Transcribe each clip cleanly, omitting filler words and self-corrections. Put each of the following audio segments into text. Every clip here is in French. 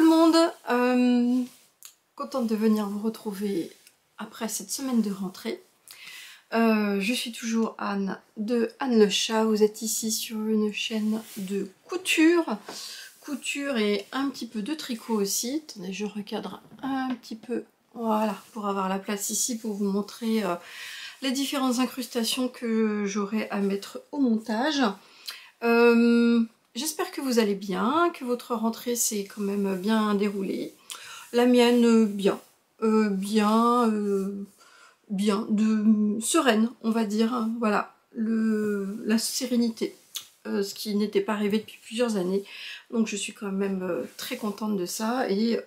le monde, contente de venir vous retrouver après cette semaine de rentrée. Je suis toujours Anne de Anne le chat, vous êtes ici sur une chaîne de couture et un petit peu de tricot aussi. Attendez, je recadre un petit peu, voilà, pour avoir la place ici pour vous montrer les différentes incrustations que j'aurai à mettre au montage. J'espère que vous allez bien, que votre rentrée s'est quand même bien déroulée. La mienne, bien. Bien, sereine, on va dire. Voilà, la sérénité. Ce qui n'était pas arrivé depuis plusieurs années. Donc je suis quand même très contente de ça et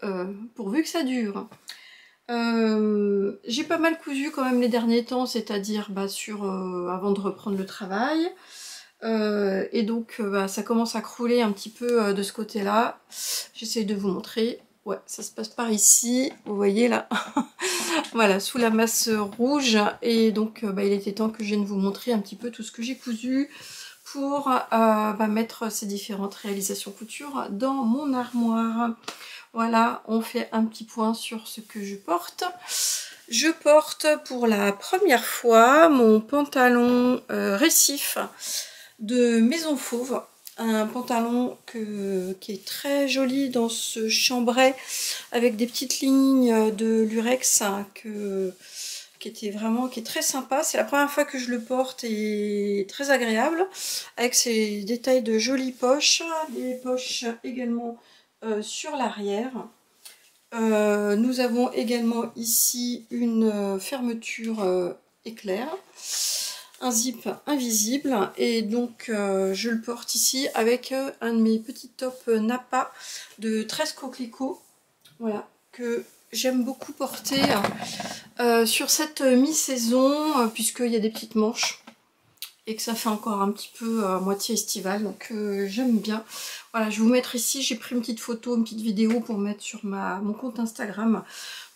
pourvu que ça dure. J'ai pas mal cousu quand même les derniers temps, c'est-à-dire avant de reprendre le travail. Et donc ça commence à crouler un petit peu de ce côté-là. J'essaye de vous montrer. Ouais, ça se passe par ici, vous voyez là. Voilà, sous la masse rouge. Et donc il était temps que je vienne vous montrer un petit peu tout ce que j'ai cousu pour mettre ces différentes réalisations couture dans mon armoire. Voilà, on fait un petit point sur ce que je porte. Je porte pour la première fois mon pantalon récif de Maison Fauve, un pantalon qui est très joli dans ce chambray avec des petites lignes de lurex qui est très sympa. C'est la première fois que je le porte et très agréable avec ses détails de jolies poches, des poches également sur l'arrière. Nous avons également ici une fermeture éclair, un zip invisible, et donc je le porte ici avec un de mes petits tops Napa de 13 coquelicots, voilà, que j'aime beaucoup porter sur cette mi-saison, puisqu'il y a des petites manches et que ça fait encore un petit peu moitié estival, donc j'aime bien. Voilà, je vais vous mettre ici, j'ai pris une petite photo, une petite vidéo pour mettre sur mon compte Instagram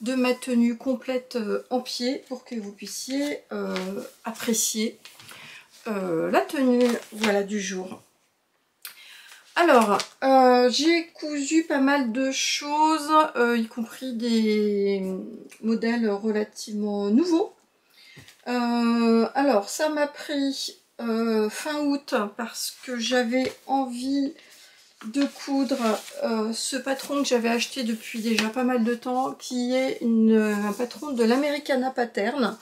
de ma tenue complète en pied pour que vous puissiez apprécier la tenue, voilà, du jour. Alors, j'ai cousu pas mal de choses, y compris des modèles relativement nouveaux. Alors, ça m'a pris fin août parce que j'avais envie de coudre ce patron que j'avais acheté depuis déjà pas mal de temps, qui est un patron de l'Americana Pattern.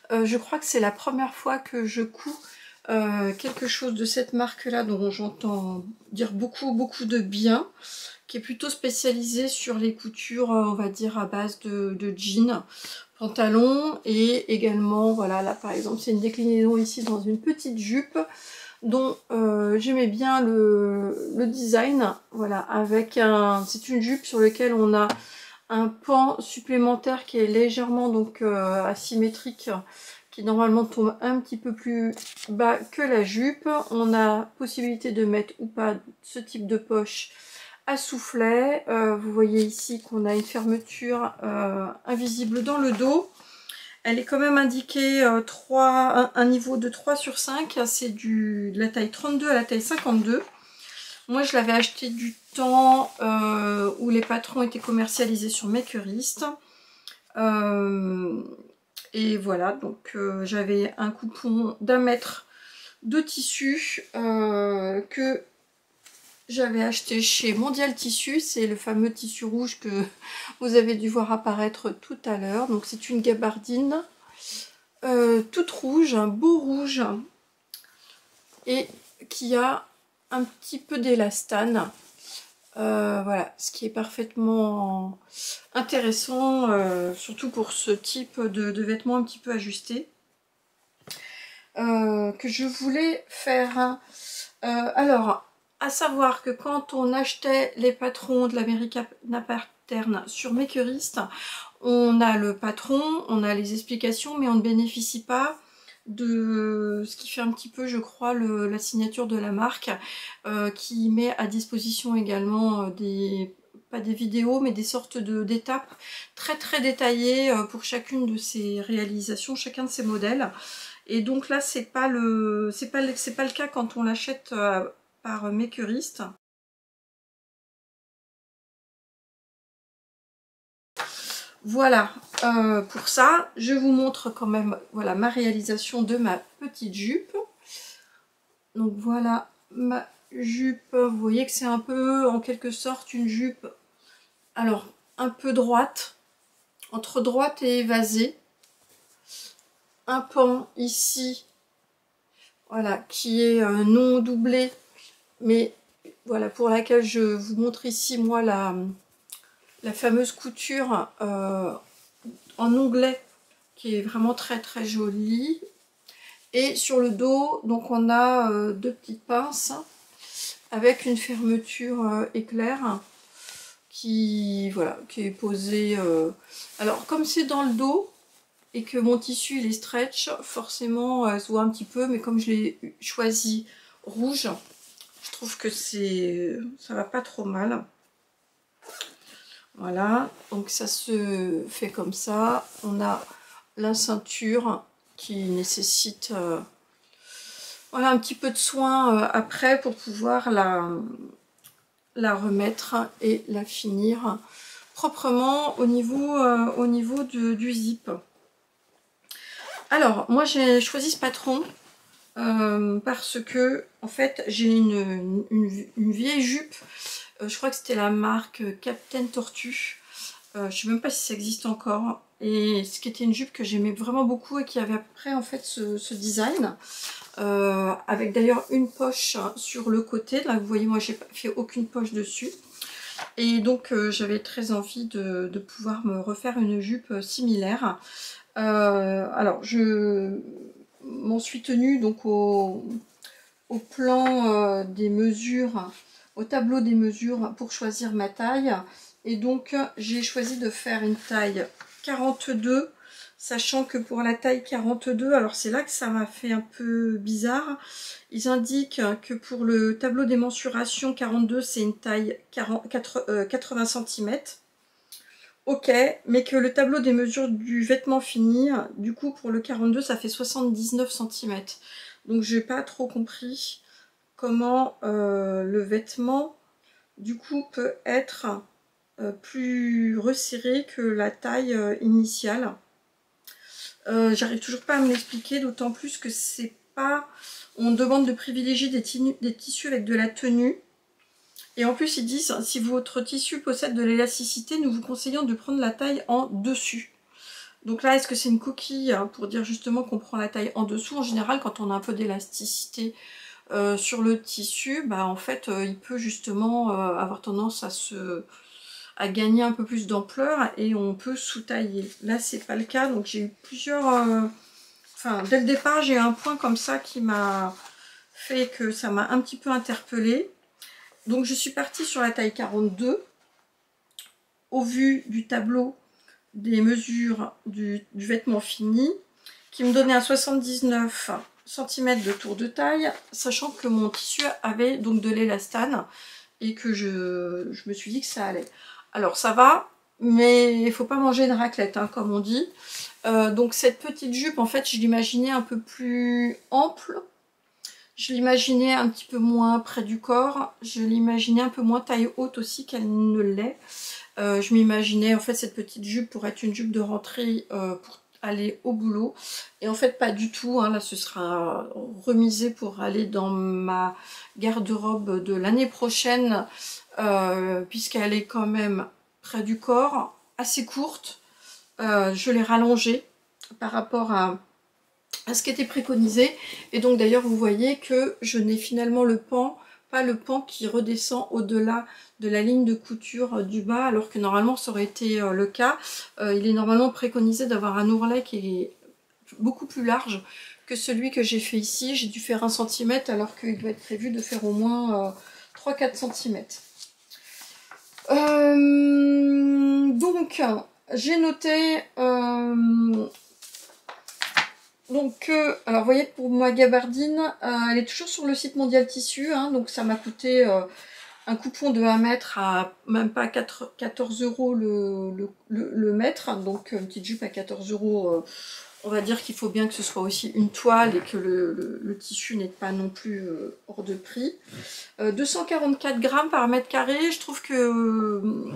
Je crois que c'est la première fois que je couds quelque chose de cette marque-là, dont j'entends dire beaucoup de bien, qui est plutôt spécialisé sur les coutures, on va dire, à base de jeans, pantalon, et également, voilà, là par exemple, c'est une déclinaison ici dans une petite jupe, dont j'aimais bien le design, voilà, avec c'est une jupe sur laquelle on a un pan supplémentaire qui est légèrement donc asymétrique, qui normalement tombe un petit peu plus bas que la jupe. On a possibilité de mettre ou pas ce type de poche à soufflet. Vous voyez ici qu'on a une fermeture invisible dans le dos. Elle est quand même indiquée un niveau de 3 sur 5. C'est de la taille 32 à la taille 52. Moi, je l'avais acheté du temps où les patrons étaient commercialisés sur Makerist. Et voilà, donc j'avais un coupon d'1 mètre de tissu que j'avais acheté chez Mondial Tissu. C'est le fameux tissu rouge que vous avez dû voir apparaître tout à l'heure. Donc c'est une gabardine toute rouge, un beau rouge, et qui a un petit peu d'élastane. Voilà, ce qui est parfaitement intéressant, surtout pour ce type de vêtements un petit peu ajustés. Que je voulais faire. Alors, à savoir que quand on achetait les patrons de l'Americana Pattern sur Makerist, on a le patron, on a les explications, mais on ne bénéficie pas de ce qui fait un petit peu, je crois, la signature de la marque, qui met à disposition également pas des vidéos, mais des sortes d'étapes très détaillées pour chacune de ces réalisations, chacun de ces modèles. Et donc là, c'est pas le cas quand on l'achète par Makerist. Voilà, pour ça, je vous montre quand même voilà, ma réalisation de ma petite jupe. Donc voilà ma jupe, vous voyez que c'est un peu en quelque sorte une jupe, alors un peu droite, entre droite et évasée. Un pan ici, voilà, qui est non doublé, mais voilà, pour laquelle je vous montre ici, moi, la fameuse couture en onglet, qui est vraiment très très jolie. Et sur le dos, donc on a deux petites pinces avec une fermeture éclair qui, voilà, qui est posée. Alors comme c'est dans le dos et que mon tissu il est stretch, forcément elle se voit un petit peu, mais comme je l'ai choisi rouge, je trouve que ça va pas trop mal. Voilà, donc ça se fait comme ça. On a la ceinture qui nécessite voilà, un petit peu de soin après pour pouvoir la remettre et la finir proprement au niveau du zip. Alors, moi j'ai choisi ce patron parce que en fait j'ai une vieille jupe, je crois que c'était la marque Captain Tortue, je sais même pas si ça existe encore, et ce qui était une jupe que j'aimais vraiment beaucoup et qui avait après en fait ce design, avec d'ailleurs une poche sur le côté. Là vous voyez, moi j'ai pas fait aucune poche dessus, et donc j'avais très envie de pouvoir me refaire une jupe similaire. Alors je m'en suis tenue donc au plan des mesures, au tableau des mesures pour choisir ma taille, et donc j'ai choisi de faire une taille 42, sachant que pour la taille 42, alors c'est là que ça m'a fait un peu bizarre, ils indiquent que pour le tableau des mensurations 42 c'est une taille 80 cm. Ok, mais que le tableau des mesures du vêtement fini, du coup pour le 42 ça fait 79 cm. Donc j'ai pas trop compris comment le vêtement du coup peut être plus resserré que la taille initiale. J'arrive toujours pas à me l'expliquer, d'autant plus que c'est pas... On demande de privilégier des tissus avec de la tenue. Et en plus, ils disent, si votre tissu possède de l'élasticité, nous vous conseillons de prendre la taille en dessus. Donc là, est-ce que c'est une coquille pour dire justement qu'on prend la taille en dessous? En général, quand on a un peu d'élasticité sur le tissu, bah en fait, il peut justement avoir tendance à gagner un peu plus d'ampleur et on peut sous-tailler. Là, c'est pas le cas, donc j'ai eu plusieurs... Enfin, dès le départ, j'ai eu un point comme ça qui m'a fait que ça m'a un petit peu interpellée. Donc je suis partie sur la taille 42 au vu du tableau des mesures du vêtement fini qui me donnait un 79 cm de tour de taille, sachant que mon tissu avait donc de l'élastane et que je me suis dit que ça allait. Alors ça va, mais il faut pas manger une raclette, hein, comme on dit. Donc cette petite jupe, en fait, je l'imaginais un peu plus ample. Je l'imaginais un petit peu moins près du corps, je l'imaginais un peu moins taille haute aussi qu'elle ne l'est. Je m'imaginais en fait cette petite jupe pour être une jupe de rentrée pour aller au boulot. Et en fait pas du tout, hein, là ce sera remisé pour aller dans ma garde-robe de l'année prochaine, puisqu'elle est quand même près du corps, assez courte. Je l'ai rallongée par rapport à ce qui était préconisé, et donc d'ailleurs vous voyez que je n'ai finalement pas le pan qui redescend au-delà de la ligne de couture du bas, alors que normalement ça aurait été le cas. Il est normalement préconisé d'avoir un ourlet qui est beaucoup plus large que celui que j'ai fait ici. J'ai dû faire 1 cm alors qu'il doit être prévu de faire au moins 3-4 cm. Donc j'ai noté donc, alors vous voyez, pour ma gabardine, elle est toujours sur le site Mondial Tissu, hein, donc ça m'a coûté un coupon de 1 mètre à même pas 14 € le mètre, donc une petite jupe à 14 €, on va dire qu'il faut bien que ce soit aussi une toile et que le tissu n'est pas non plus hors de prix. 244 grammes par mètre carré, je trouve que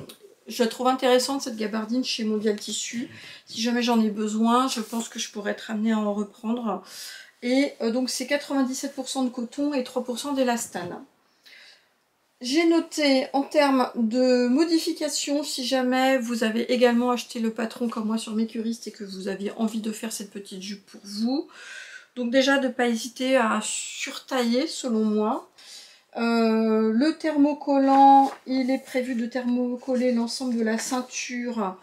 Je la trouve intéressante cette gabardine chez Mondial Tissu. Si jamais j'en ai besoin, je pense que je pourrais être amenée à en reprendre. Et donc c'est 97% de coton et 3% d'élastane. J'ai noté en termes de modifications, si jamais vous avez également acheté le patron comme moi sur Mercuriste et que vous aviez envie de faire cette petite jupe pour vous. Donc déjà de ne pas hésiter à surtailler selon moi. Le thermocollant, il est prévu de thermocoller l'ensemble de la ceinture.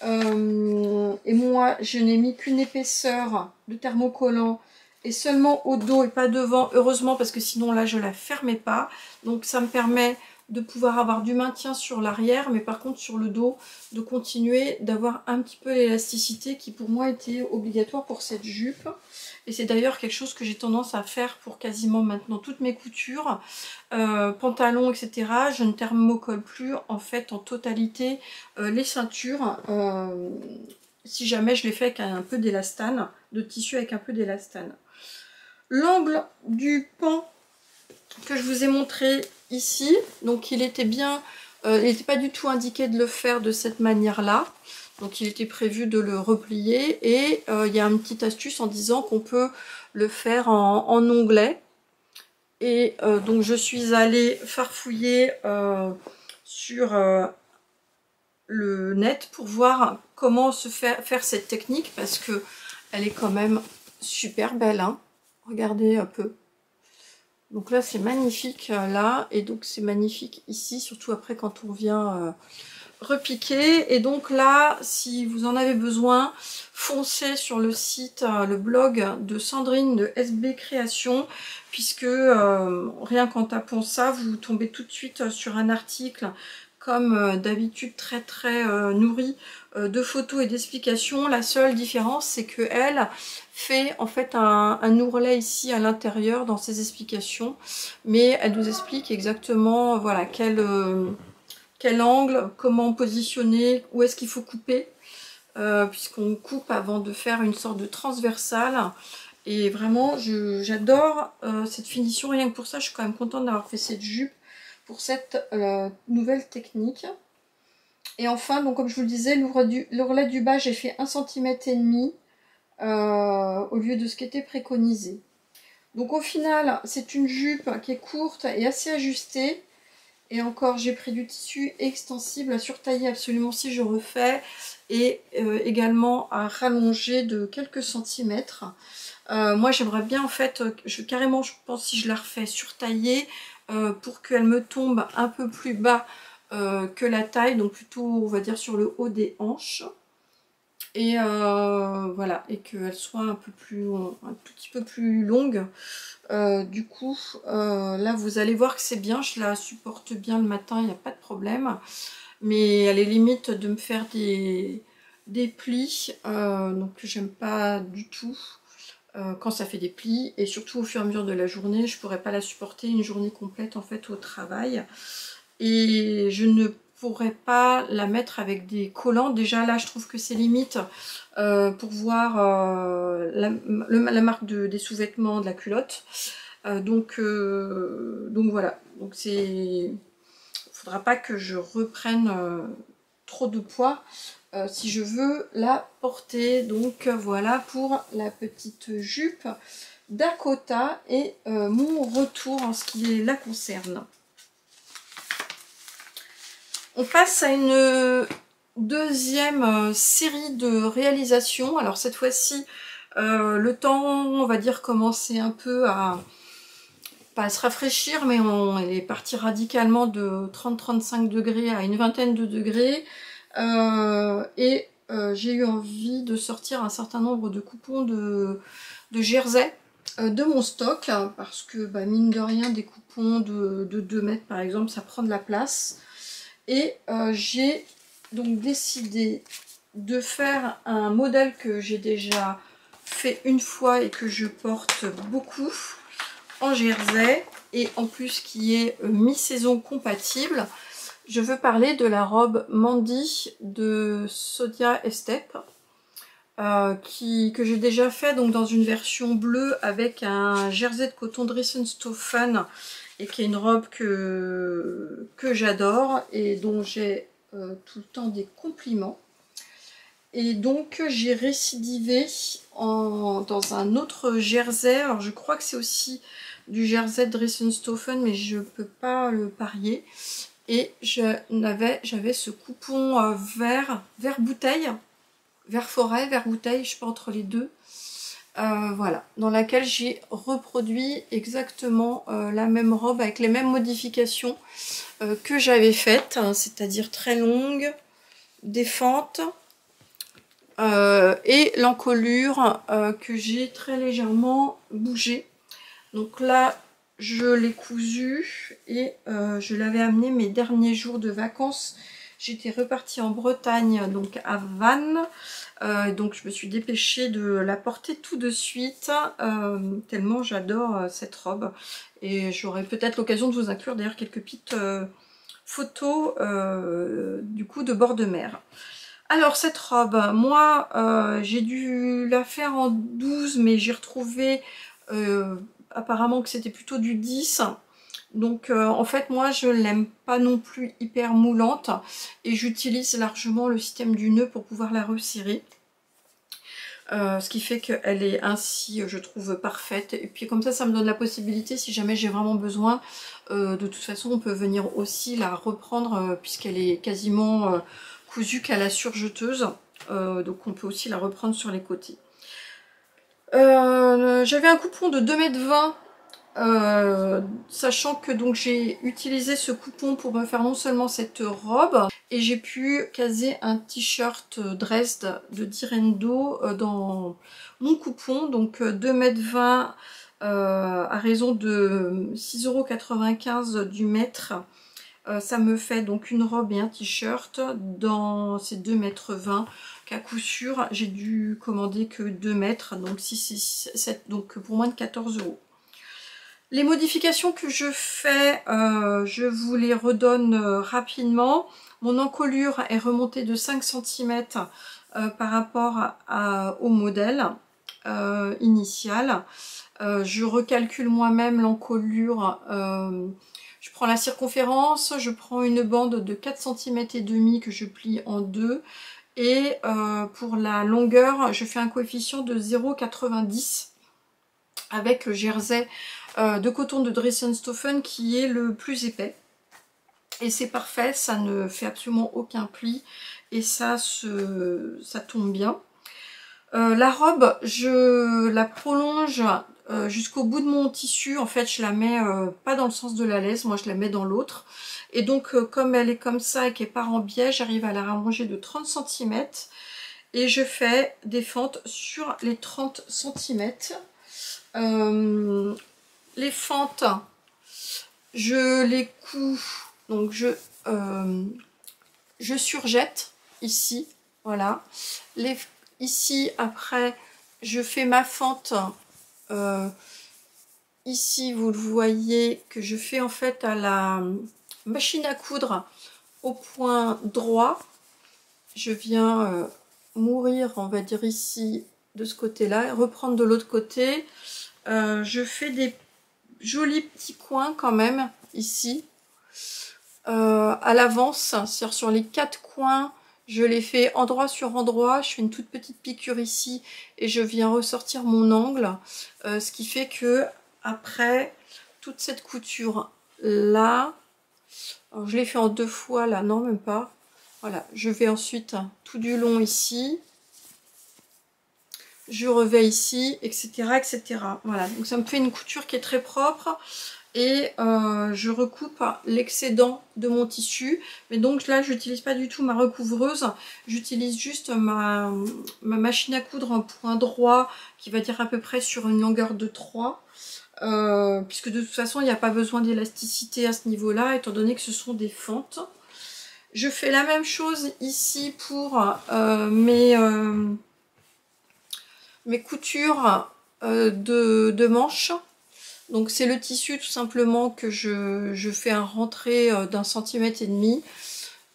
Et moi, je n'ai mis qu'une épaisseur de thermocollant et seulement au dos et pas devant, heureusement, parce que sinon là, je la fermais pas. Donc ça me permet de pouvoir avoir du maintien sur l'arrière, mais par contre sur le dos, de continuer d'avoir un petit peu l'élasticité qui pour moi était obligatoire pour cette jupe. Et c'est d'ailleurs quelque chose que j'ai tendance à faire pour quasiment maintenant toutes mes coutures, pantalons, etc. Je ne thermocolle plus en fait en totalité les ceintures, si jamais je les fais avec un peu d'élastane, de tissu avec un peu d'élastane. L'angle du pan que je vous ai montré ici, donc il était bien, il n'était pas du tout indiqué de le faire de cette manière-là. Donc il était prévu de le replier et il y a une petite astuce en disant qu'on peut le faire en onglet. Et donc je suis allée farfouiller sur le net pour voir comment se faire cette technique parce que elle est quand même super belle, hein. Regardez un peu. Donc là c'est magnifique là et donc c'est magnifique ici, surtout après quand on vient repiquer. Et donc là, si vous en avez besoin, foncez sur le site, le blog de Sandrine de SB Création, puisque rien qu'en tapant ça, vous tombez tout de suite sur un article comme d'habitude très nourri de photos et d'explications. La seule différence, c'est que elle fait en fait un ourlet ici à l'intérieur dans ses explications, mais elle nous explique exactement voilà quel angle, comment positionner, où est-ce qu'il faut couper, puisqu'on coupe avant de faire une sorte de transversale. Et vraiment, j'adore cette finition, rien que pour ça, je suis quand même contente d'avoir fait cette jupe pour cette nouvelle technique. Et enfin, donc comme je vous le disais, l'ourlet du bas, j'ai fait 1,5 cm au lieu de ce qui était préconisé. Donc au final, c'est une jupe qui est courte et assez ajustée. Et encore, j'ai pris du tissu extensible à surtailler absolument si je refais. Et également à rallonger de quelques centimètres. Moi, j'aimerais bien, en fait, carrément, je pense, si je la refais, surtailler pour qu'elle me tombe un peu plus bas que la taille. Donc plutôt, on va dire, sur le haut des hanches. Et voilà, et qu'elle soit un tout petit peu plus longue. Du coup, là vous allez voir que c'est bien, je la supporte bien le matin, il n'y a pas de problème. Mais elle est limite de me faire des plis, donc j'aime pas du tout quand ça fait des plis. Et surtout au fur et à mesure de la journée, je pourrais pas la supporter une journée complète en fait au travail. Et je ne pourrais pas la mettre avec des collants. Déjà là je trouve que c'est limite pour voir la marque des sous-vêtements de la culotte. Donc voilà, donc il faudra pas que je reprenne trop de poids si je veux la porter. Donc voilà pour la petite jupe Dakota et mon retour en ce qui la concerne. On passe à une deuxième série de réalisations. Alors cette fois-ci, le temps, on va dire, commençait un peu à pas à se rafraîchir, mais elle est partie radicalement de 30-35 degrés à une vingtaine de degrés. J'ai eu envie de sortir un certain nombre de coupons de jersey de mon stock, parce que mine de rien, des coupons de 2 mètres par exemple, ça prend de la place. Et j'ai donc décidé de faire un modèle que j'ai déjà fait une fois et que je porte beaucoup en jersey, et en plus qui est mi-saison compatible. Je veux parler de la robe Mandy de Sodia Estep, que j'ai déjà fait donc dans une version bleue avec un jersey de coton Dressenstoffen, et qui est une robe que j'adore et dont j'ai tout le temps des compliments. Et donc j'ai récidivé dans un autre jersey. Alors je crois que c'est aussi du jersey de Dressenstoffen, mais je peux pas le parier. Et j'avais ce coupon vert bouteille, vert forêt, vert bouteille, je sais pas, entre les deux. Voilà, dans laquelle j'ai reproduit exactement la même robe avec les mêmes modifications que j'avais faites, hein, c'est-à-dire très longue, des fentes et l'encolure que j'ai très légèrement bougée. Donc là, je l'ai cousu et je l'avais amené mes derniers jours de vacances. J'étais repartie en Bretagne, donc à Vannes. Donc je me suis dépêchée de la porter tout de suite, tellement j'adore cette robe. Et j'aurai peut-être l'occasion de vous inclure d'ailleurs quelques petites photos du coup de bord de mer. Alors cette robe, moi j'ai dû la faire en 12, mais j'ai retrouvé apparemment que c'était plutôt du 10. Donc en fait moi je l'aime pas non plus hyper moulante et j'utilise largement le système du nœud pour pouvoir la resserrer. Ce qui fait qu'elle est ainsi, je trouve, parfaite. Et puis comme ça me donne la possibilité, si jamais j'ai vraiment besoin, de toute façon on peut venir aussi la reprendre puisqu'elle est quasiment cousue qu'à la surjeteuse. Donc on peut aussi la reprendre sur les côtés. J'avais un coupon de 2,20 m, sachant que donc j'ai utilisé ce coupon pour me faire non seulement cette robe, et j'ai pu caser un t-shirt Dresde de Direndo dans mon coupon, donc 2,20 m à raison de 6,95 € du mètre. Ça me fait donc une robe et un t-shirt dans ces 2,20 m qu'à coup sûr j'ai dû commander que 2 mètres, donc 6 et 7, donc pour moins de 14 €. Les modifications que je fais, je vous les redonne rapidement. Mon encolure est remontée de 5 cm par rapport au modèle initial. Je recalcule moi-même l'encolure. Je prends la circonférence, je prends une bande de 4,5 cm que je plie en deux. Et pour la longueur, je fais un coefficient de 0,90 avec le jersey de coton de Dressenstoffen qui est le plus épais. Et c'est parfait, ça ne fait absolument aucun pli et ça tombe bien. La robe, je la prolonge jusqu'au bout de mon tissu. En fait, je la mets pas dans le sens de la laisse, moi je la mets dans l'autre. Et donc, comme elle est comme ça et qu'elle part en biais, j'arrive à la rallonger de 30 cm. Et je fais des fentes sur les 30 cm. Les fentes, je les couds, donc je surjette ici, voilà. Ici, après, je fais ma fente. Ici, vous le voyez, que je fais en fait à la machine à coudre au point droit. Je viens mourir, on va dire ici, de ce côté-là, et reprendre de l'autre côté. Je fais des jolis petits coins quand même, ici, à l'avance, c'est-à-dire sur les 4 coins. Je les fais endroit sur endroit, je fais une toute petite piqûre ici et je viens ressortir mon angle, ce qui fait que après toute cette couture là, alors je l'ai fait en 2 fois là, non même pas, voilà, je vais ensuite tout du long ici, je revais ici, etc., etc. Voilà, donc ça me fait une couture qui est très propre. Et je recoupe l'excédent de mon tissu, mais donc là je n'utilise pas du tout ma recouvreuse, j'utilise juste ma machine à coudre en point droit qui va dire à peu près sur une longueur de 3, puisque de toute façon il n'y a pas besoin d'élasticité à ce niveau là étant donné que ce sont des fentes. Je fais la même chose ici pour mes coutures de manches. Donc c'est le tissu tout simplement que je fais un rentré d'1,5 cm.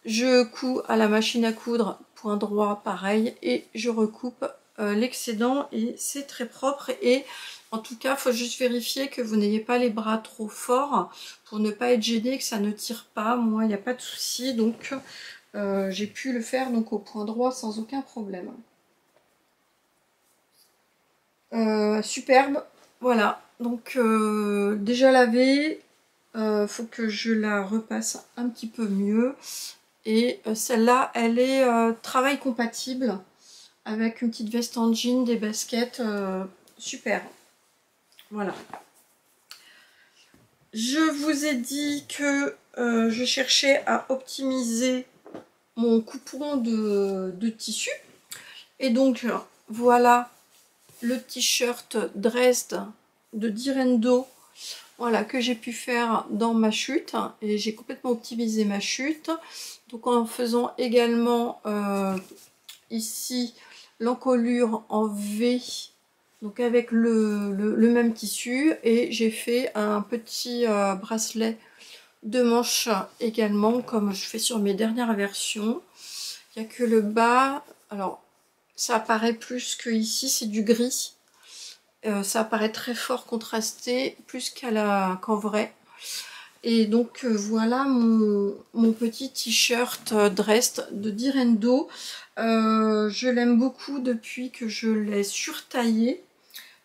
Je couds à la machine à coudre, point droit, pareil, et je recoupe l'excédent et c'est très propre. Et en tout cas, il faut juste vérifier que vous n'ayez pas les bras trop forts pour ne pas être gêné, que ça ne tire pas. Moi, il n'y a pas de souci, donc j'ai pu le faire donc au point droit sans aucun problème. Superbe, voilà, donc déjà lavée, faut que je la repasse un petit peu mieux. Et celle-là, elle est travail compatible avec une petite veste en jean, des baskets, super. Voilà. Je vous ai dit que je cherchais à optimiser mon coupon de tissu. Et donc, voilà le t-shirt Dresde de Direndo, voilà, que j'ai pu faire dans ma chute. Et j'ai complètement optimisé ma chute. Donc en faisant également ici l'encolure en V, donc avec le même tissu, et j'ai fait un petit bracelet de manches également, comme je fais sur mes dernières versions. Il n'y a que le bas, alors ça apparaît plus que ici, c'est du gris. Ça apparaît très fort contrasté, plus qu'en vrai. Et donc voilà mon petit t-shirt Dresde de Direndo. Je l'aime beaucoup depuis que je l'ai surtaillé.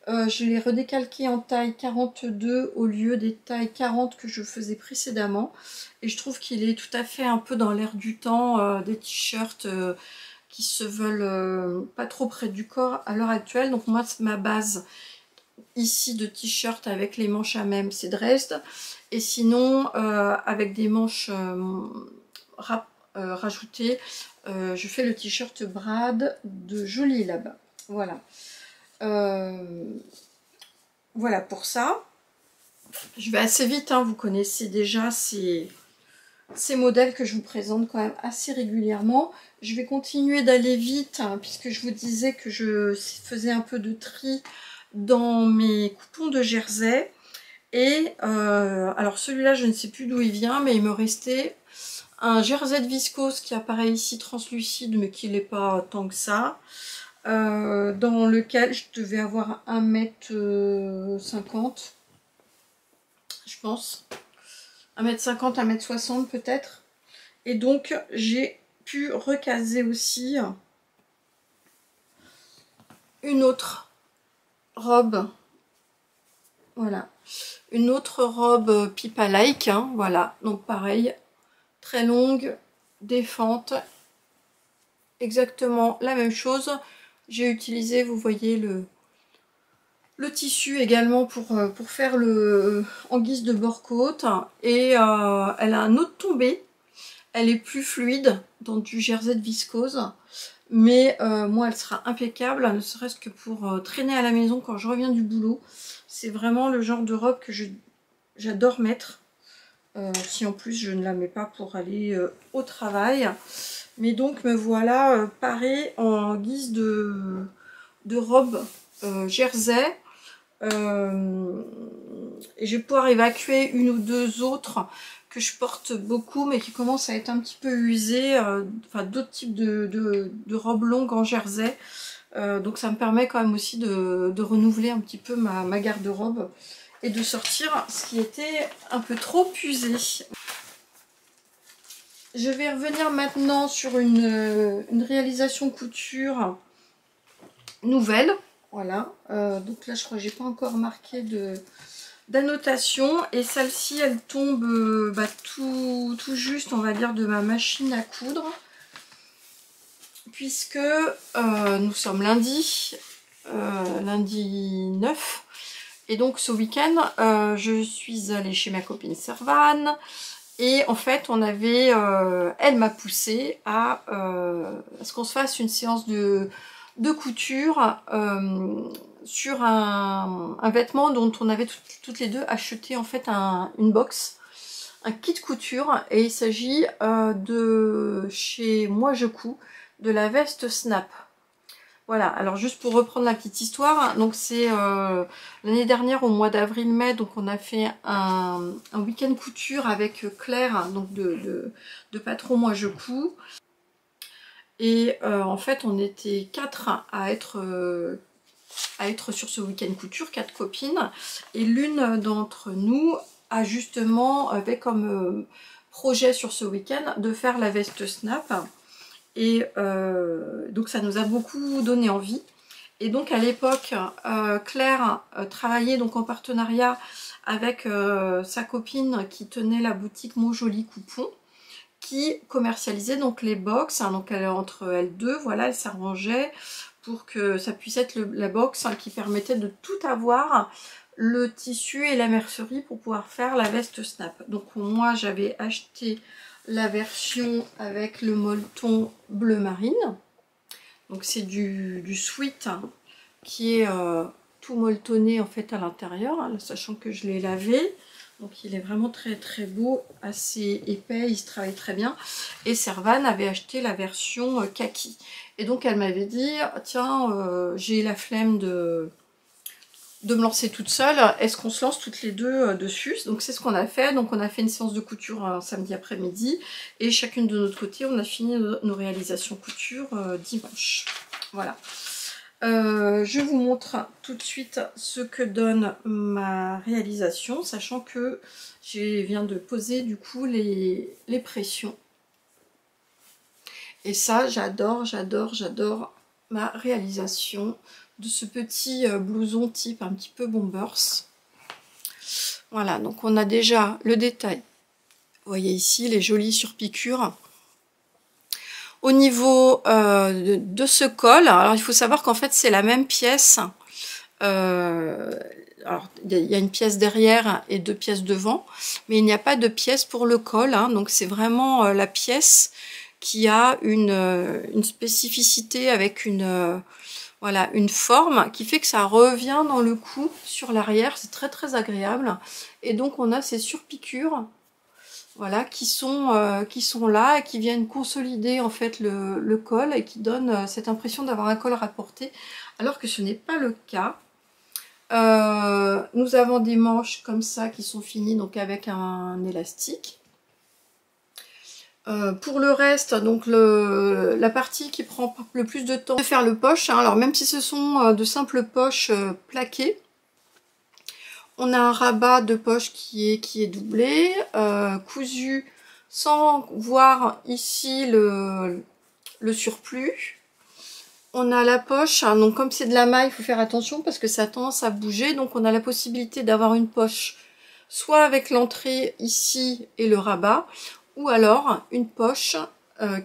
Je l'ai redécalqué en taille 42 au lieu des tailles 40 que je faisais précédemment. Et je trouve qu'il est tout à fait un peu dans l'air du temps, des t-shirts qui se veulent pas trop près du corps à l'heure actuelle. Donc moi, ma base ici de t-shirt avec les manches à même, c'est Dresde. Et sinon, avec des manches rajoutées, je fais le t-shirt Brad de Jolie Lab. Voilà. Voilà pour ça. Je vais assez vite, hein, vous connaissez déjà ces modèles que je vous présente quand même assez régulièrement. Je vais continuer d'aller vite, hein, puisque je vous disais que je faisais un peu de tri dans mes coupons de jersey. Et alors celui-là, je ne sais plus d'où il vient, mais il me restait un jersey de viscose qui apparaît ici translucide, mais qui n'est pas tant que ça. Dans lequel je devais avoir 1m50, je pense. 1m50, 1m60 peut-être. Et donc j'ai pu recaser aussi une autre robe. Voilà. Une autre robe pipa like, hein, voilà. Donc pareil, très longue, défente. Exactement la même chose. J'ai utilisé, vous voyez, le tissu également pour faire en guise de bord-côte. Et elle a un autre tombé. Elle est plus fluide dans du jersey de viscose. Mais moi, elle sera impeccable, ne serait-ce que pour traîner à la maison quand je reviens du boulot. C'est vraiment le genre de robe que j'adore mettre. Si en plus je ne la mets pas pour aller au travail. Mais donc me voilà parée en guise de robe jersey. Et je vais pouvoir évacuer une ou deux autres que je porte beaucoup mais qui commencent à être un petit peu usées, enfin d'autres types de robes longues en jersey. Donc ça me permet quand même aussi de renouveler un petit peu ma garde-robe et de sortir ce qui était un peu trop usé. Je vais revenir maintenant sur une réalisation couture nouvelle. Voilà, donc là je crois que j'ai pas encore marqué d'annotation. Et celle-ci elle tombe tout juste, on va dire, de ma machine à coudre. Puisque nous sommes lundi 9. Et donc ce week-end, je suis allée chez ma copine Servane. Et en fait, elle m'a poussé à ce qu'on se fasse une séance de couture sur un vêtement dont on avait toutes les deux acheté en fait une box, un kit couture. Et il s'agit de chez Moi Je Couds, de la veste Snap. Voilà, alors juste pour reprendre la petite histoire, donc c'est l'année dernière au mois d'avril-mai, donc on a fait un week-end couture avec Claire, donc de Patron Moi Je Couds. Et en fait on était 4 à être sur ce week-end couture, 4 copines, et l'une d'entre nous a justement avait comme projet sur ce week-end de faire la veste snap. Et donc ça nous a beaucoup donné envie. Et donc à l'époque, Claire travaillait donc en partenariat avec sa copine qui tenait la boutique Mon Joli Coupon, qui commercialisait donc les box, hein, donc elle est entre elles deux, voilà, elle s'arrangeait pour que ça puisse être la box hein, qui permettait de tout avoir, le tissu et la mercerie pour pouvoir faire la veste snap. Donc moi j'avais acheté la version avec le molleton bleu marine, donc c'est du sweat hein, qui est tout molletonné en fait à l'intérieur, hein, sachant que je l'ai lavé. Donc il est vraiment très très beau, assez épais, il se travaille très bien. Et Servane avait acheté la version kaki. Et donc elle m'avait dit, tiens, j'ai la flemme de me lancer toute seule, est-ce qu'on se lance toutes les deux dessus? Donc c'est ce qu'on a fait. Donc on a fait une séance de couture un samedi après-midi. Et chacune de notre côté, on a fini nos réalisations couture dimanche. Voilà. Je vous montre tout de suite ce que donne ma réalisation, sachant que je viens de poser du coup les pressions. Et ça, j'adore, j'adore, j'adore ma réalisation de ce petit blouson type un petit peu bombers. Voilà, donc on a déjà le détail. Vous voyez ici les jolies surpiqûres. Au niveau de ce col, alors il faut savoir qu'en fait c'est la même pièce. Alors il y a une pièce derrière et 2 pièces devant, mais il n'y a pas de pièce pour le col. Hein, donc c'est vraiment la pièce qui a une spécificité avec voilà, une forme qui fait que ça revient dans le cou sur l'arrière. C'est très très agréable. Et donc on a ces surpiqûres. Voilà, qui sont là et qui viennent consolider en fait le col et qui donnent cette impression d'avoir un col rapporté, alors que ce n'est pas le cas. Nous avons des manches comme ça qui sont finies donc avec un élastique. Pour le reste, donc la partie qui prend le plus de temps de faire le poche, hein, alors même si ce sont de simples poches plaquées, on a un rabat de poche qui est doublé, cousu sans voir ici le surplus. On a la poche, hein, donc comme c'est de la maille, il faut faire attention parce que ça a tendance à bouger. Donc on a la possibilité d'avoir une poche soit avec l'entrée ici et le rabat, ou alors une poche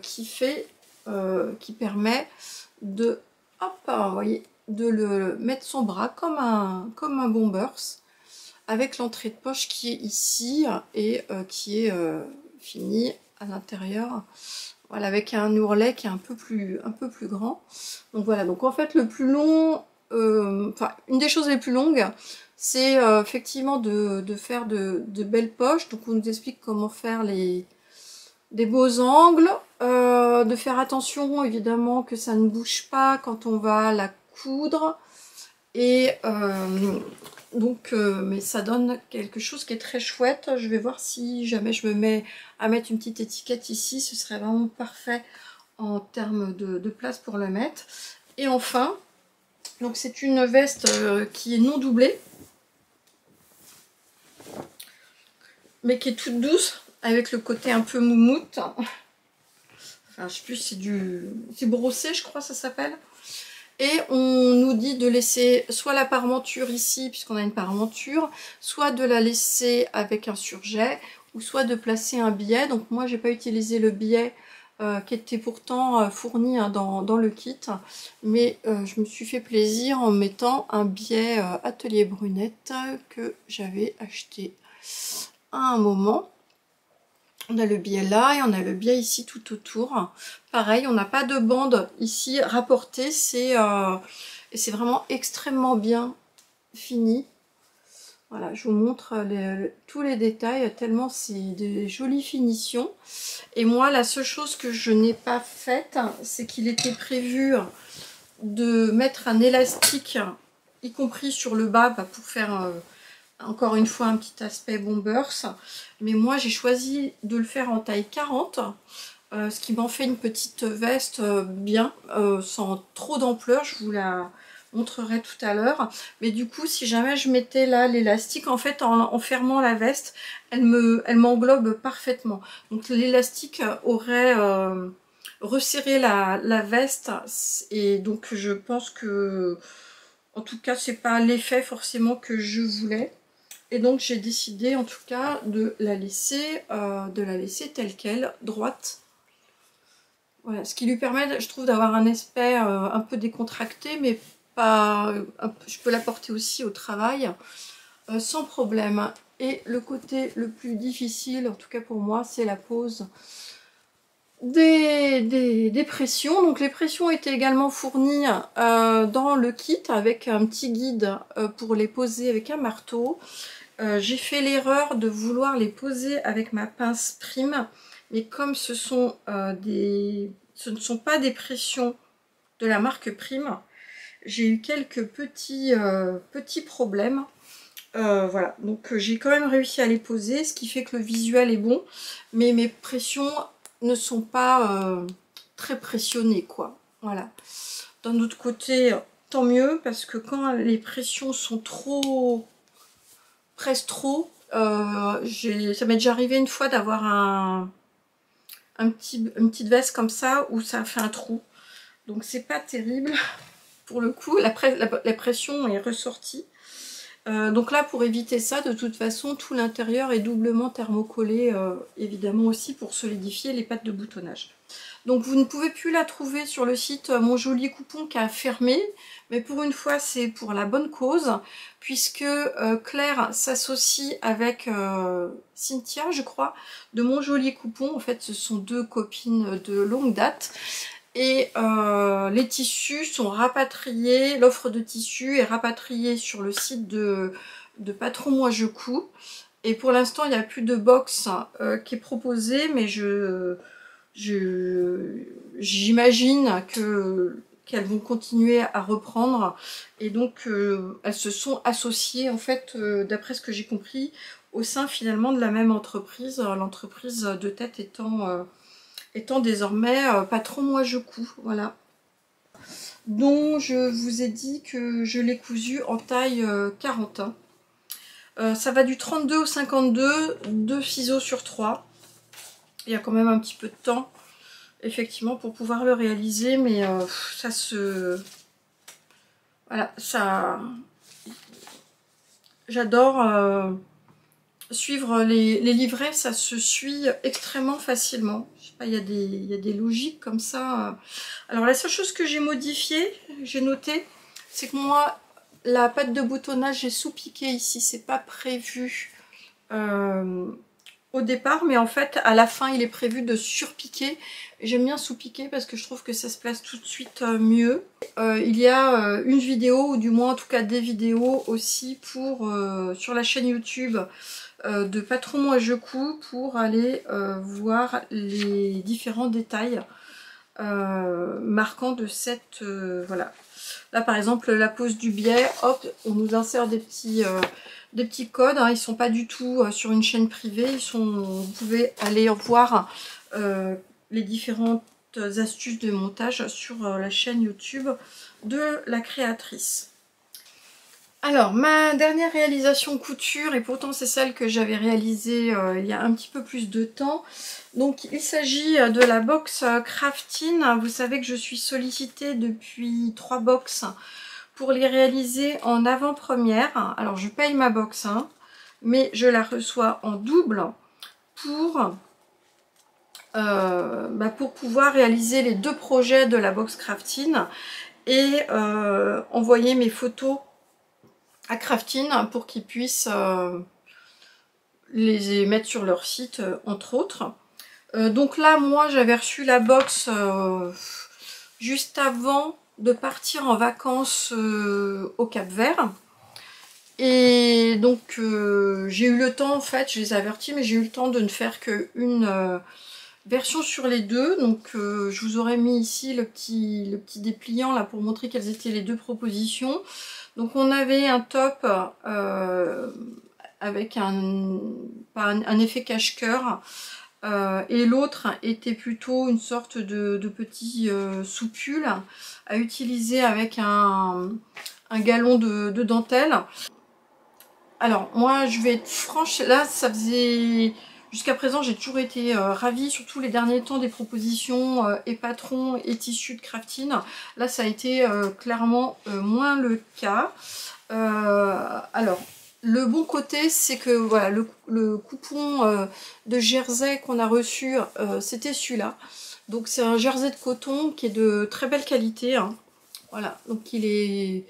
qui permet de, hop, vous voyez, de le mettre son bras comme un bombers, avec l'entrée de poche qui est ici et qui est finie à l'intérieur, voilà, avec un ourlet qui est un peu plus grand. Donc voilà, donc en fait le plus long, enfin une des choses les plus longues, c'est effectivement de faire de belles poches. Donc on nous explique comment faire des beaux angles, de faire attention évidemment que ça ne bouge pas quand on va la coudre, et donc mais ça donne quelque chose qui est très chouette. Je vais voir si jamais je me mets à mettre une petite étiquette ici, ce serait vraiment parfait en termes de place pour le mettre. Et enfin, donc c'est une veste qui est non doublée, mais qui est toute douce, avec le côté un peu moumoute. Enfin, je sais plus, c'est brossé, je crois ça s'appelle. Et on nous dit de laisser soit la parmenture ici, puisqu'on a une parmenture, soit de la laisser avec un surjet, ou soit de placer un biais. Donc moi, j'ai pas utilisé le biais qui était pourtant fourni hein, dans le kit, mais je me suis fait plaisir en mettant un biais Atelier Brunette que j'avais acheté à un moment. On a le biais là et on a le biais ici tout autour. Pareil, on n'a pas de bande ici rapportée, et c'est vraiment extrêmement bien fini. Voilà, je vous montre tous les détails, tellement c'est des jolies finitions. Et moi, la seule chose que je n'ai pas faite, c'est qu'il était prévu de mettre un élastique, y compris sur le bas, pour faire encore une fois un petit aspect bombers. Mais moi, j'ai choisi de le faire en taille 40, ce qui m'en fait une petite veste bien, sans trop d'ampleur. Je vous la montrerai tout à l'heure. Mais du coup, si jamais je mettais là l'élastique, en fait, en fermant la veste, elle m'englobe parfaitement. Donc l'élastique aurait resserré la veste, et donc je pense que, en tout cas, c'est pas l'effet forcément que je voulais. Et donc j'ai décidé en tout cas de la laisser telle qu'elle, droite. Voilà, ce qui lui permet, je trouve, d'avoir un aspect un peu décontracté, mais pas. Je peux la porter aussi au travail sans problème. Et le côté le plus difficile, en tout cas pour moi, c'est la pose des pressions. Donc les pressions étaient également fournies dans le kit avec un petit guide pour les poser avec un marteau. J'ai fait l'erreur de vouloir les poser avec ma pince prime, mais comme ce ne sont pas des pressions de la marque Prime, j'ai eu quelques petits problèmes. Voilà, donc j'ai quand même réussi à les poser, ce qui fait que le visuel est bon, mais mes pressions ne sont pas très pressionnées, quoi. Voilà. D'un autre côté, tant mieux, parce que quand les pressions sont presque trop, ça m'est déjà arrivé une fois d'avoir une petite veste comme ça où ça a fait un trou. Donc c'est pas terrible. Pour le coup, la pression est ressortie. Donc là, pour éviter ça, de toute façon, tout l'intérieur est doublement thermocollé, évidemment aussi pour solidifier les pattes de boutonnage. Donc vous ne pouvez plus la trouver sur le site Mon Joli Coupon qui a fermé, mais pour une fois c'est pour la bonne cause, puisque Claire s'associe avec Cynthia, je crois, de Mon Joli Coupon. En fait, ce sont deux copines de longue date. Et les tissus sont rapatriés, l'offre de tissus est rapatriée sur le site de Patron Moi Je Couds. Et pour l'instant, il n'y a plus de box qui est proposée, mais j'imagine qu'elles vont continuer à reprendre. Et donc, elles se sont associées, en fait, d'après ce que j'ai compris, au sein finalement de la même entreprise, l'entreprise de tête étant désormais Patron Moi Je Couds, voilà. Dont je vous ai dit que je l'ai cousu en taille 40. Ça va du 32 au 52, 2 ciseaux sur 3. Il y a quand même un petit peu de temps, effectivement, pour pouvoir le réaliser, mais ça se... Voilà, ça... J'adore... suivre les livrets, ça se suit extrêmement facilement. Je sais pas, il y a des logiques comme ça. Alors la seule chose que j'ai modifiée, j'ai noté, c'est que moi, la patte de boutonnage, j'ai sous-piqué ici, c'est pas prévu au départ, mais en fait, à la fin, il est prévu de surpiquer. J'aime bien sous-piquer parce que je trouve que ça se place tout de suite mieux. Il y a une vidéo, ou du moins en tout cas des vidéos aussi pour sur la chaîne YouTube de Patron Moi Je Couds pour aller voir les différents détails marquants de cette... voilà. Là par exemple la pose du biais, hop, on nous insère des petits codes, hein. Ils sont pas du tout sur une chaîne privée, vous pouvez aller voir les différentes astuces de montage sur la chaîne YouTube de la créatrice. Alors, ma dernière réalisation couture, et pourtant c'est celle que j'avais réalisée il y a un petit peu plus de temps. Donc, il s'agit de la box Craftine. Vous savez que je suis sollicitée depuis 3 box pour les réaliser en avant-première. Alors, je paye ma box, hein, mais je la reçois en double pour pouvoir réaliser les 2 projets de la box Craftine et envoyer mes photos à Craftine pour qu'ils puissent les mettre sur leur site, entre autres. Donc là, moi, j'avais reçu la box juste avant de partir en vacances au Cap-Vert. Et donc, j'ai eu le temps, en fait, je les ai avertis, mais j'ai eu le temps de ne faire qu'une version sur les deux. Donc, je vous aurais mis ici le petit dépliant là pour montrer quelles étaient les 2 propositions. Donc on avait un top avec un effet cache-cœur et l'autre était plutôt une sorte de petit soupule à utiliser avec un un galon de dentelle. Alors moi je vais être franche, là ça faisait... Jusqu'à présent j'ai toujours été ravie, surtout les derniers temps, des propositions et patrons et tissus de crafting. Là ça a été clairement moins le cas. Alors le bon côté c'est que voilà, le coupon de jersey qu'on a reçu c'était celui-là. Donc c'est un jersey de coton qui est de très belle qualité, hein. Voilà, donc il est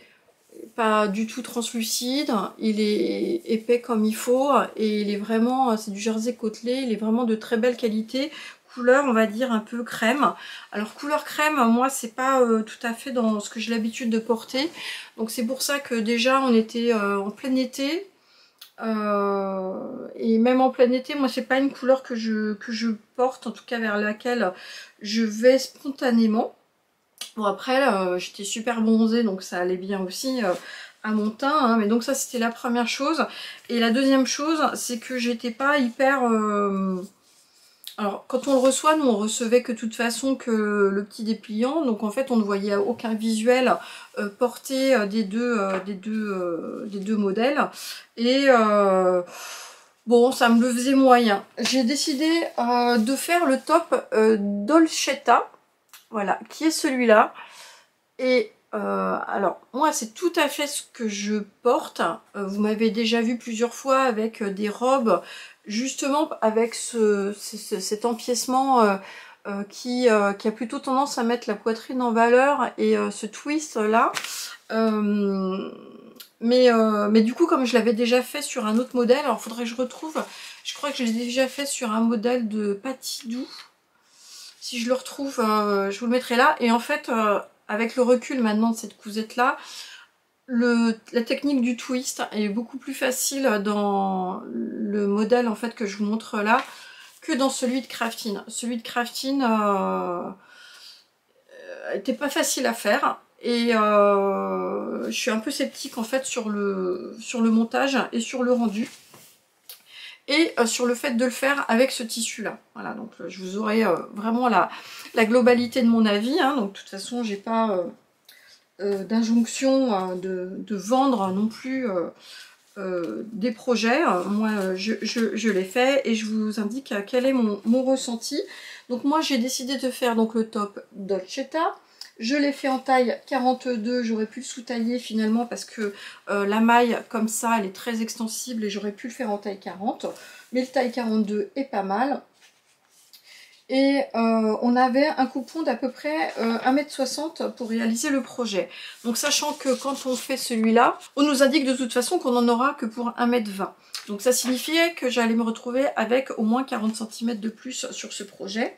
pas du tout translucide, il est épais comme il faut et il est vraiment, c'est du jersey côtelé, il est vraiment de très belle qualité, couleur on va dire un peu crème. Alors couleur crème, moi c'est pas tout à fait dans ce que j'ai l'habitude de porter, donc c'est pour ça que déjà on était en plein été, et même en plein été moi c'est pas une couleur que je porte, en tout cas vers laquelle je vais spontanément. Bon après j'étais super bronzée donc ça allait bien aussi à mon teint, hein. Mais donc ça c'était la première chose. Et la deuxième chose c'est que j'étais pas hyper... Alors quand on le reçoit, nous on recevait que de toute façon que le petit dépliant, donc en fait on ne voyait aucun visuel porté des deux modèles. Et bon ça me le faisait moyen. J'ai décidé de faire le top Dolcetta. Voilà, qui est celui-là. Et alors, moi, c'est tout à fait ce que je porte. Vous m'avez déjà vu plusieurs fois avec des robes, justement avec cet empiècement qui a plutôt tendance à mettre la poitrine en valeur et ce twist-là. Mais du coup, comme je l'avais déjà fait sur un autre modèle, alors il faudrait que je retrouve, je crois que je l'ai déjà fait sur un modèle de Patidou. Si je le retrouve, je vous le mettrai là. Et en fait, avec le recul maintenant de cette cousette-là, la technique du twist est beaucoup plus facile dans le modèle en fait que je vous montre là que dans celui de crafting. Celui de crafting était pas facile à faire. Et je suis un peu sceptique en fait sur le montage et sur le rendu. Et sur le fait de le faire avec ce tissu là. Voilà, donc je vous aurai vraiment la globalité de mon avis, hein. Donc de toute façon j'ai pas d'injonction de vendre non plus des projets. Moi je l'ai fait et je vous indique quel est mon ressenti. Donc moi j'ai décidé de faire donc le top Dolcetta. Je l'ai fait en taille 42, j'aurais pu le sous-tailler finalement parce que la maille comme ça elle est très extensible et j'aurais pu le faire en taille 40. Mais le taille 42 est pas mal. Et on avait un coupon d'à peu près 1,60 m pour réaliser le projet. Donc sachant que quand on fait celui-là, on nous indique de toute façon qu'on n'en aura que pour 1,20 m. Donc ça signifiait que j'allais me retrouver avec au moins 40 cm de plus sur ce projet.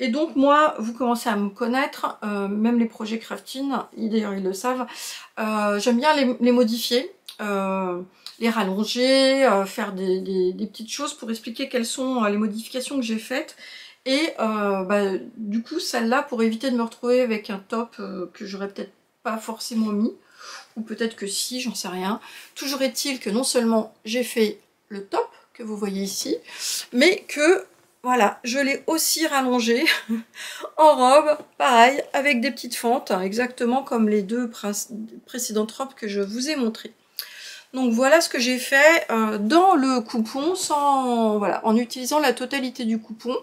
Et donc moi, vous commencez à me connaître, même les projets crafting, d'ailleurs ils le savent, j'aime bien les modifier, les rallonger, faire des petites choses pour expliquer quelles sont les modifications que j'ai faites. Et du coup celle-là, pour éviter de me retrouver avec un top que j'aurais peut-être pas forcément mis, ou peut-être que si, j'en sais rien. Toujours est-il que non seulement j'ai fait le top que vous voyez ici, mais que voilà, je l'ai aussi rallongé en robe, pareil, avec des petites fentes, hein, exactement comme les deux précédentes robes que je vous ai montrées. Donc voilà ce que j'ai fait dans le coupon, voilà, en utilisant la totalité du coupon.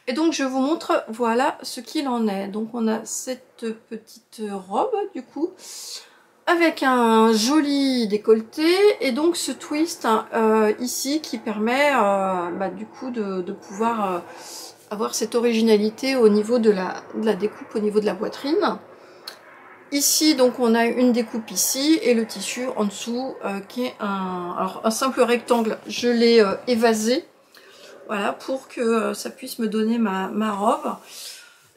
Et donc je vous montre, voilà ce qu'il en est. Donc on a cette petite robe du coup, avec un joli décolleté et donc ce twist ici qui permet du coup de pouvoir avoir cette originalité au niveau de la découpe, au niveau de la poitrine. Ici donc on a une découpe ici et le tissu en dessous qui est un simple rectangle. Je l'ai évasé, voilà, pour que ça puisse me donner ma robe.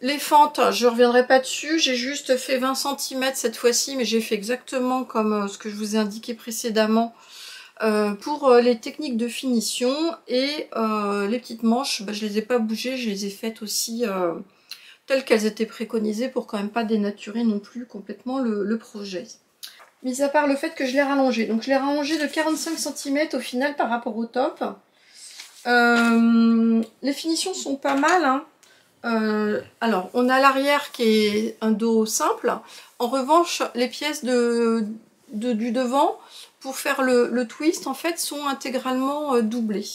Les fentes, je ne reviendrai pas dessus, j'ai juste fait 20 cm cette fois-ci, mais j'ai fait exactement comme ce que je vous ai indiqué précédemment pour les techniques de finition. Et les petites manches, je ne les ai pas bougées, je les ai faites aussi telles qu'elles étaient préconisées pour quand même pas dénaturer non plus complètement le projet. Mis à part le fait que je l'ai rallongé, donc je l'ai rallongé de 45 cm au final par rapport au top. Les finitions sont pas mal, hein. Alors, on a l'arrière qui est un dos simple. En revanche, les pièces du devant, pour faire le twist, en fait, sont intégralement doublées.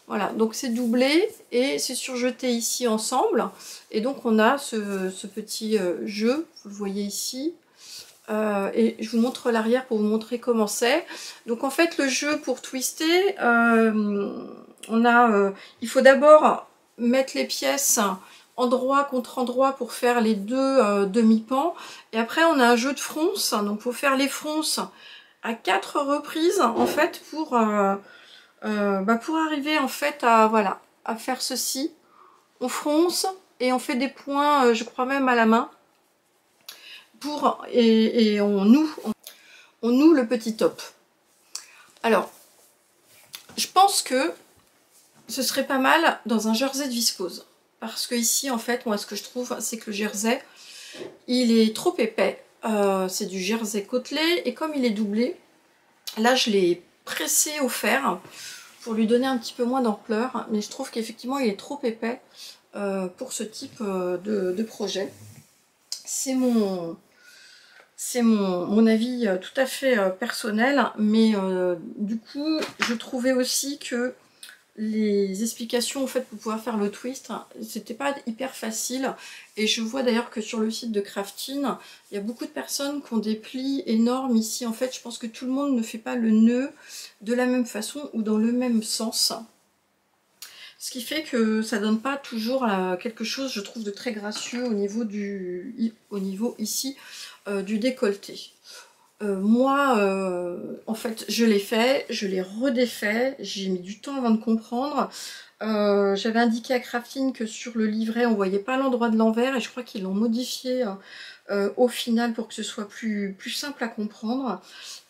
Voilà, donc c'est doublé et c'est surjeté ici ensemble. Et donc on a ce petit jeu, vous le voyez ici. Et je vous montre l'arrière pour vous montrer comment c'est. Donc en fait, le jeu pour twister, il faut d'abord mettre les pièces endroit contre endroit pour faire les deux demi-pans. Et après, on a un jeu de fronces. Donc, il faut faire les fronces à 4 reprises, en fait, pour arriver, en fait, voilà, à faire ceci. On fronce et on fait des points, je crois même à la main. Et on noue le petit top. Alors, je pense que ce serait pas mal dans un jersey de viscose. Parce que ici, en fait, moi, ce que je trouve, c'est que le jersey, il est trop épais. C'est du jersey côtelé. Et comme il est doublé, là, je l'ai pressé au fer pour lui donner un petit peu moins d'ampleur. Mais je trouve qu'effectivement, il est trop épais pour ce type de projet. C'est mon avis tout à fait personnel. Mais du coup, je trouvais aussi que les explications en fait pour pouvoir faire le twist, c'était pas hyper facile. Et je vois d'ailleurs que sur le site de Craftine, il y a beaucoup de personnes qui ont des plis énormes ici. En fait, je pense que tout le monde ne fait pas le nœud de la même façon ou dans le même sens. Ce qui fait que ça donne pas toujours quelque chose, je trouve, de très gracieux au niveau ici du décolleté. Moi, en fait, je l'ai fait, je l'ai redéfait, j'ai mis du temps avant de comprendre. J'avais indiqué à Craftine que sur le livret, on voyait pas l'endroit de l'envers et je crois qu'ils l'ont modifié au final pour que ce soit plus simple à comprendre.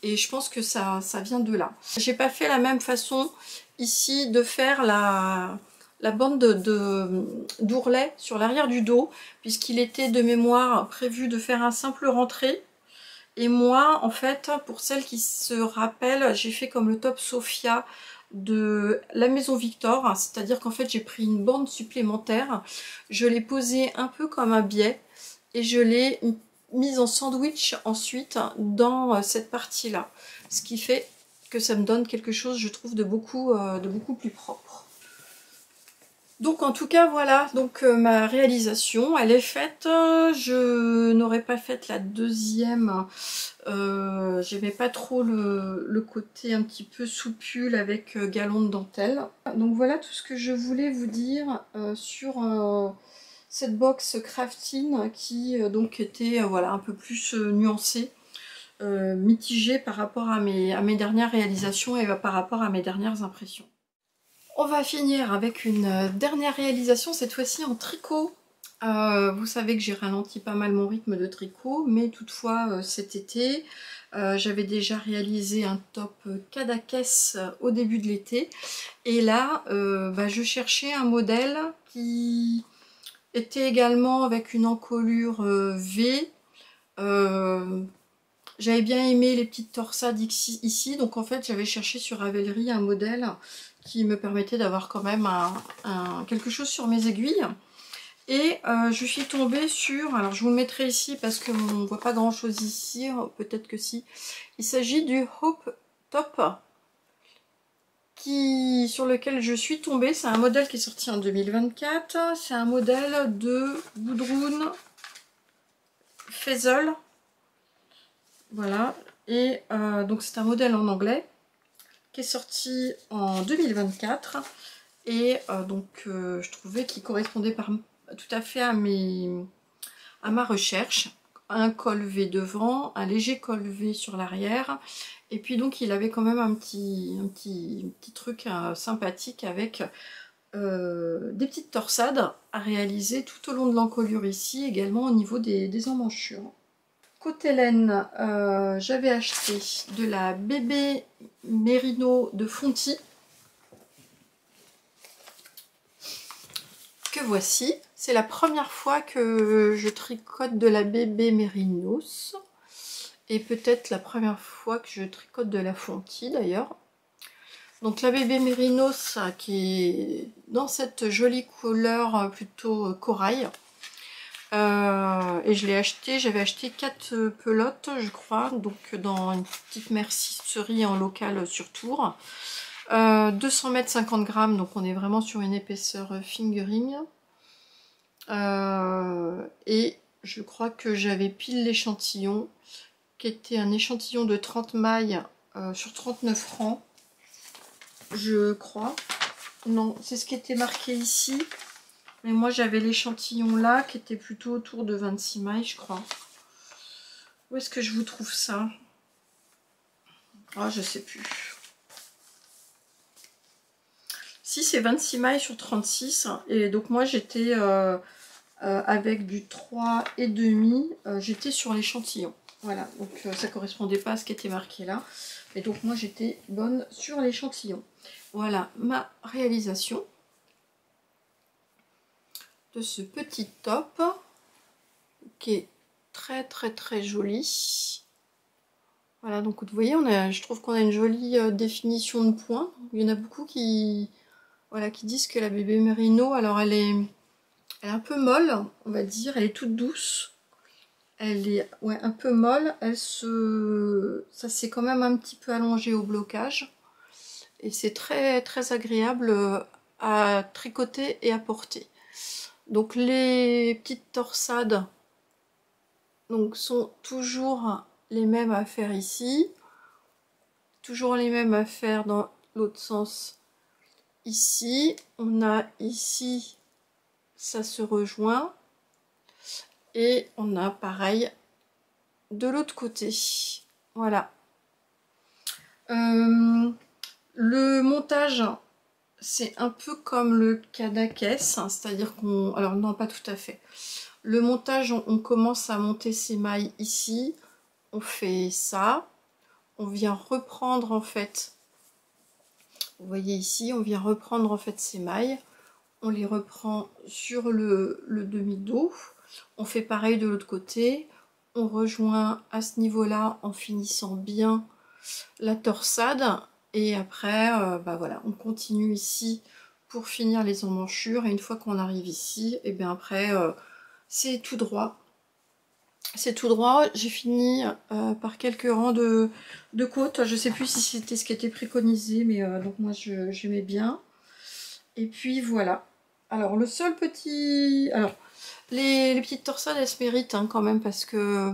Et je pense que ça vient de là. J'ai pas fait la même façon ici de faire la bande d'ourlet sur l'arrière du dos, puisqu'il était de mémoire prévu de faire un simple rentré. Et moi, en fait, pour celles qui se rappellent, j'ai fait comme le top Sophia de la Maison Victor, c'est-à-dire qu'en fait j'ai pris une bande supplémentaire, je l'ai posée un peu comme un biais et je l'ai mise en sandwich ensuite dans cette partie-là, ce qui fait que ça me donne quelque chose, je trouve, de beaucoup plus propre. Donc en tout cas voilà, donc ma réalisation elle est faite, je n'aurais pas fait la deuxième, j'aimais pas trop le côté un petit peu soupule avec galon de dentelle. Donc voilà tout ce que je voulais vous dire sur cette box Craftine qui donc était voilà un peu plus nuancée, mitigée par rapport à mes dernières réalisations et par rapport à mes dernières impressions. On va finir avec une dernière réalisation, cette fois-ci en tricot. Vous savez que j'ai ralenti pas mal mon rythme de tricot, mais toutefois cet été, j'avais déjà réalisé un top Cadaqués au début de l'été. Et là, je cherchais un modèle qui était également avec une encolure V. J'avais bien aimé les petites torsades ici, donc en fait j'avais cherché sur Ravelry un modèle qui me permettait d'avoir quand même quelque chose sur mes aiguilles. Et je suis tombée sur, alors je vous le mettrai ici parce qu'on ne voit pas grand chose ici, peut-être que si. Il s'agit du Hope Top sur lequel je suis tombée. C'est un modèle qui est sorti en 2024. C'est un modèle de Gudrun Fezel. Voilà. Et donc c'est un modèle en anglais qui est sorti en 2024. Et je trouvais qu'il correspondait tout à fait à ma recherche. Un col V devant, un léger col V sur l'arrière. Et puis donc il avait quand même un petit truc sympathique avec des petites torsades à réaliser tout au long de l'encolure ici, également au niveau des emmanchures. Côté laine, j'avais acheté de la bébé Merino de Fonty, que voici. C'est la première fois que je tricote de la bébé Mérinos, et peut-être la première fois que je tricote de la Fonty d'ailleurs. Donc la bébé Mérinos qui est dans cette jolie couleur plutôt corail. Et je l'ai acheté, j'avais acheté 4 pelotes je crois, donc dans une petite mercerie en local sur Tours. 200 mètres 50 grammes, donc on est vraiment sur une épaisseur fingering. Et je crois que j'avais pile l'échantillon, qui était un échantillon de 30 mailles sur 39 francs, je crois. Non, c'est ce qui était marqué ici. Mais moi j'avais l'échantillon là, qui était plutôt autour de 26 mailles, je crois. Où est-ce que je vous trouve ça? Ah, je sais plus. Si, c'est 26 mailles sur 36. Et donc moi j'étais avec du 3,5, j'étais sur l'échantillon. Voilà, donc ça correspondait pas à ce qui était marqué là. Et donc moi j'étais bonne sur l'échantillon. Voilà ma réalisation de ce petit top qui est très joli. Voilà, donc vous voyez, je trouve qu'on a une jolie définition de points. Il y en a beaucoup qui, voilà, qui disent que la bébé Mérino, alors elle est un peu molle, on va dire, elle est toute douce. Elle est un peu molle, ça s'est quand même un petit peu allongé au blocage. Et c'est très agréable à tricoter et à porter. Donc les petites torsades donc, sont toujours les mêmes à faire ici. Toujours les mêmes à faire dans l'autre sens ici. On a ici, ça se rejoint. Et on a pareil de l'autre côté. Voilà. Le montage, c'est un peu comme le Cadaqués, c'est-à-dire qu'on... Alors non, pas tout à fait. Le montage, on commence à monter ses mailles ici. On fait ça. On vient reprendre en fait... Vous voyez ici, on vient reprendre en fait ces mailles. On les reprend sur le demi-dos. On fait pareil de l'autre côté. On rejoint à ce niveau-là en finissant bien la torsade. Et après, bah voilà, on continue ici pour finir les emmanchures. Et une fois qu'on arrive ici, et bien après, c'est tout droit. C'est tout droit. J'ai fini par quelques rangs de côtes. Je sais plus si c'était ce qui était préconisé, mais donc moi j'aimais bien. Et puis voilà. Alors le seul petit... Alors les petites torsades, elles se méritent hein, quand même parce que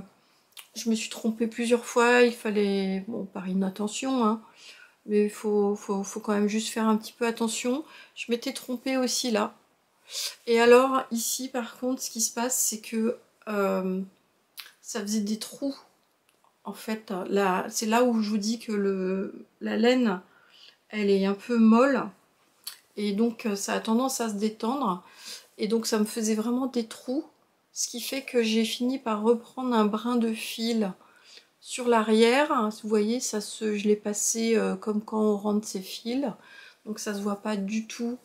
je me suis trompée plusieurs fois. Il fallait... Bon, par inattention, hein. Mais il faut quand même juste faire un petit peu attention. Je m'étais trompée aussi là. Et alors ici par contre ce qui se passe c'est que ça faisait des trous. En fait là, c'est là où je vous dis que la laine elle est un peu molle. Et donc ça a tendance à se détendre. Et donc ça me faisait vraiment des trous. Ce qui fait que j'ai fini par reprendre un brin de fil sur l'arrière. Vous voyez, je l'ai passé comme quand on rentre ses fils. Donc ça se voit pas du tout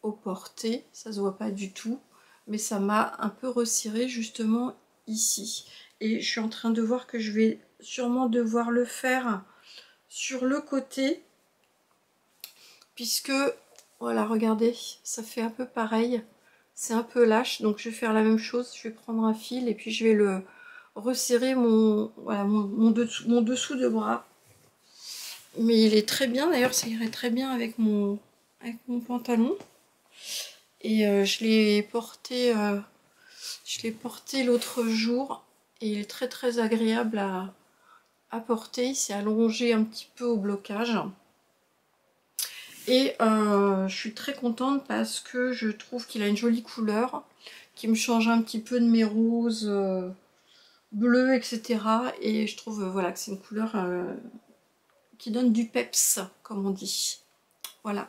au porté. Ça se voit pas du tout. Mais ça m'a un peu resserré justement ici. Et je suis en train de voir que je vais sûrement devoir le faire sur le côté. Puisque, voilà, regardez, ça fait un peu pareil. C'est un peu lâche, donc je vais faire la même chose. Je vais prendre un fil et puis je vais le resserrer voilà, mon dessous de bras. Mais il est très bien, d'ailleurs ça irait très bien avec mon pantalon. Et je l'ai porté l'autre jour et il est très agréable à porter. Il s'est allongé un petit peu au blocage. Et je suis très contente parce que je trouve qu'il a une jolie couleur qui me change un petit peu de mes roses bleus, etc. Et je trouve voilà, que c'est une couleur qui donne du peps, comme on dit. Voilà.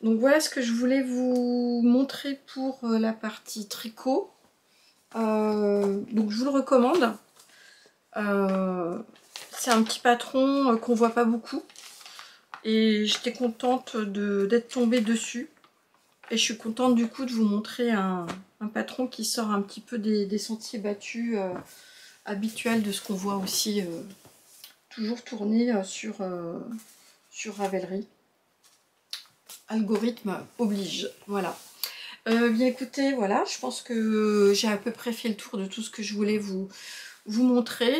Donc voilà ce que je voulais vous montrer pour la partie tricot. Donc je vous le recommande. C'est un petit patron qu'on voit pas beaucoup. Et j'étais contente d'être tombée dessus. Et je suis contente du coup de vous montrer un patron qui sort un petit peu des sentiers battus habituels de ce qu'on voit aussi toujours tourner sur Ravelry. algorithme oblige, voilà. Bien écoutez, voilà, je pense que j'ai à peu près fait le tour de tout ce que je voulais vous montrer.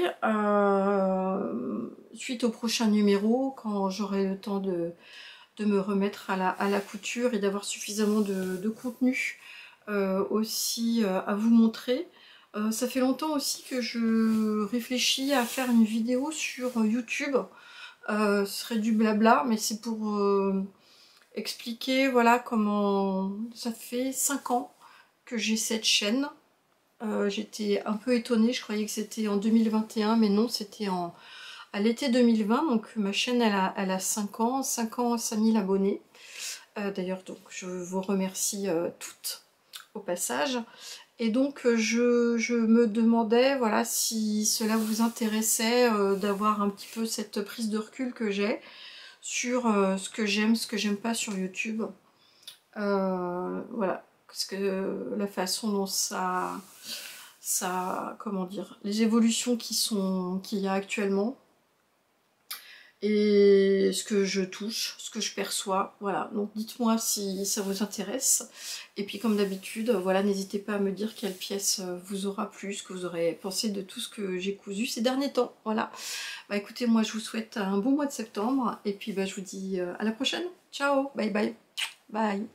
Suite au prochain numéro, quand j'aurai le temps de me remettre à la couture et d'avoir suffisamment de contenu aussi à vous montrer. Ça fait longtemps aussi que je réfléchis à faire une vidéo sur YouTube. Ce serait du blabla, mais c'est pour expliquer voilà comment ça fait 5 ans que j'ai cette chaîne. J'étais un peu étonnée, je croyais que c'était en 2021, mais non, c'était à l'été 2020. Donc ma chaîne elle a 5 ans, 5000 abonnés. D'ailleurs, donc je vous remercie toutes au passage. Et donc je me demandais voilà si cela vous intéressait d'avoir un petit peu cette prise de recul que j'ai sur ce que j'aime pas sur YouTube. Voilà, parce que la façon dont comment dire, les évolutions qu'il y a actuellement, et ce que je touche, ce que je perçois, voilà. Donc dites-moi si ça vous intéresse. Et puis comme d'habitude, voilà, n'hésitez pas à me dire quelle pièce vous aura plu, ce que vous aurez pensé de tout ce que j'ai cousu ces derniers temps. Voilà. Bah écoutez, moi je vous souhaite un bon mois de septembre, et puis bah, je vous dis à la prochaine. Ciao, bye bye, bye.